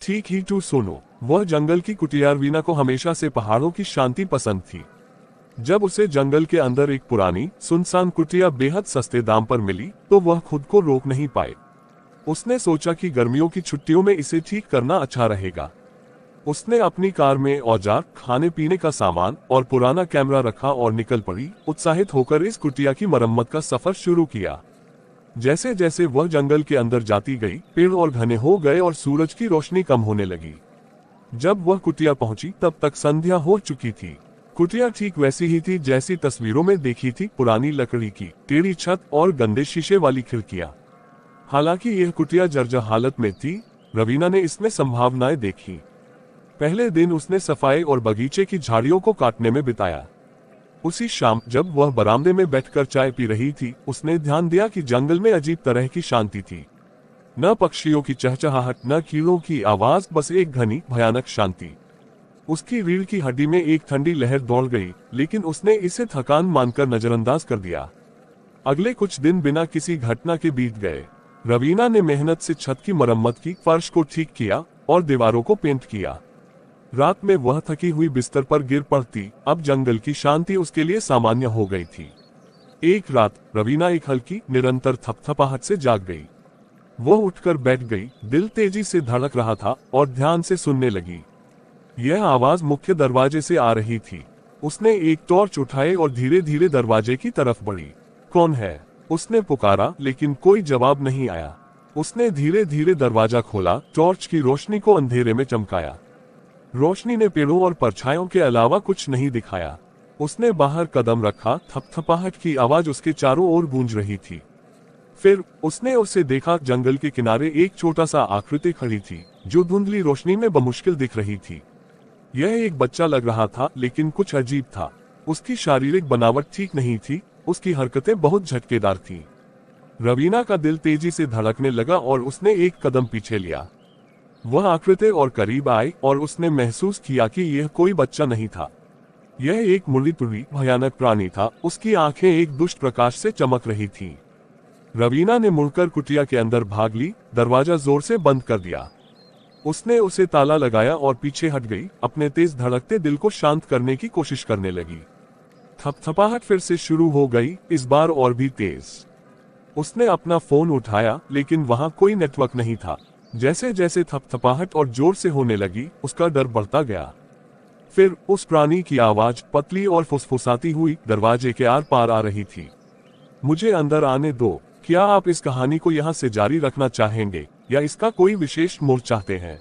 ठीक ही टू सुनो। वह जंगल की कुटिया रवीना को हमेशा से पहाड़ों की शांति पसंद थी। जब उसे जंगल के अंदर एक पुरानी सुनसान कुटिया बेहद सस्ते दाम पर मिली तो वह खुद को रोक नहीं पाए। उसने सोचा कि गर्मियों की छुट्टियों में इसे ठीक करना अच्छा रहेगा। उसने अपनी कार में औजार, खाने पीने का सामान और पुराना कैमरा रखा और निकल पड़ी, उत्साहित होकर इस कुटिया की मरम्मत का सफर शुरू किया। जैसे जैसे वह जंगल के अंदर जाती गई, पेड़ और घने हो गए और सूरज की रोशनी कम होने लगी। जब वह कुटिया पहुंची तब तक संध्या हो चुकी थी। कुटिया ठीक वैसी ही थी जैसी तस्वीरों में देखी थी, पुरानी लकड़ी की टेढ़ी छत और गंदे शीशे वाली खिड़कियां। हालांकि यह कुटिया जर्जर हालत में थी, रवीना ने इसमें संभावनाएं देखी। पहले दिन उसने सफाई और बगीचे की झाड़ियों को काटने में बिताया। उसी शाम जब वह बरामदे में बैठकर चाय पी रही थी, उसने ध्यान दिया कि जंगल में अजीब तरह की शांति थी। न पक्षियों की चहचहाहट, न कीड़ों की आवाज, बस एक घनी भयानक शांति। उसकी रीढ़ की हड्डी में एक ठंडी लहर दौड़ गई, लेकिन उसने इसे थकान मानकर नजरअंदाज कर दिया। अगले कुछ दिन बिना किसी घटना के बीत गए। रवीना ने मेहनत से छत की मरम्मत की, फर्श को ठीक किया और दीवारों को पेंट किया। रात में वह थकी हुई बिस्तर पर गिर पड़ती। अब जंगल की शांति उसके लिए सामान्य हो गई थी। एक रात रवीना एक हल्की निरंतर थपथपाहट से जाग गई। वो उठकर बैठ गई, दिल तेजी से धड़क रहा था और ध्यान से सुनने लगी। यह आवाज मुख्य दरवाजे से आ रही थी। उसने एक टॉर्च उठाए और धीरे धीरे दरवाजे की तरफ बढ़ी। कौन है? उसने पुकारा, लेकिन कोई जवाब नहीं आया। उसने धीरे धीरे दरवाजा खोला, टॉर्च की रोशनी को अंधेरे में चमकाया। रोशनी ने पेड़ों और परछाइयों के अलावा कुछ नहीं दिखाया। उसने बाहर कदम रखा, थपथपाहट की आवाज उसके चारों ओर गूंज रही थी। फिर उसने उसे देखा। जंगल के किनारे एक छोटा सा आकृति खड़ी थी, जो धुंधली रोशनी में बमुश्किल दिख रही थी। यह एक बच्चा लग रहा था, लेकिन कुछ अजीब था। उसकी शारीरिक बनावट ठीक नहीं थी, उसकी हरकतें बहुत झटकेदार थीं। रवीना का दिल तेजी से धड़कने लगा और उसने एक कदम पीछे लिया। वह आकृति और करीब आई और उसने महसूस किया कि यह कोई बच्चा नहीं था। यह एक मुड़ी-तुड़ी भयानक प्राणी था। उसकी आंखें एक दुष्ट प्रकाश से चमक रही थीं। रवीना ने मुड़कर कुटिया के अंदर भाग ली, दरवाजा जोर से बंद कर दिया। उसने उसे ताला लगाया और पीछे हट गई, अपने तेज धड़कते दिल को शांत करने की कोशिश करने लगी। थपथपाहट फिर से शुरू हो गई, इस बार और भी तेज। उसने अपना फोन उठाया, लेकिन वहां कोई नेटवर्क नहीं था। जैसे जैसे थपथपाहट और जोर से होने लगी, उसका डर बढ़ता गया। फिर उस प्राणी की आवाज पतली और फुसफुसाती हुई दरवाजे के आर पार आ रही थी। मुझे अंदर आने दो। क्या आप इस कहानी को यहाँ से जारी रखना चाहेंगे या इसका कोई विशेष मोड़ चाहते हैं?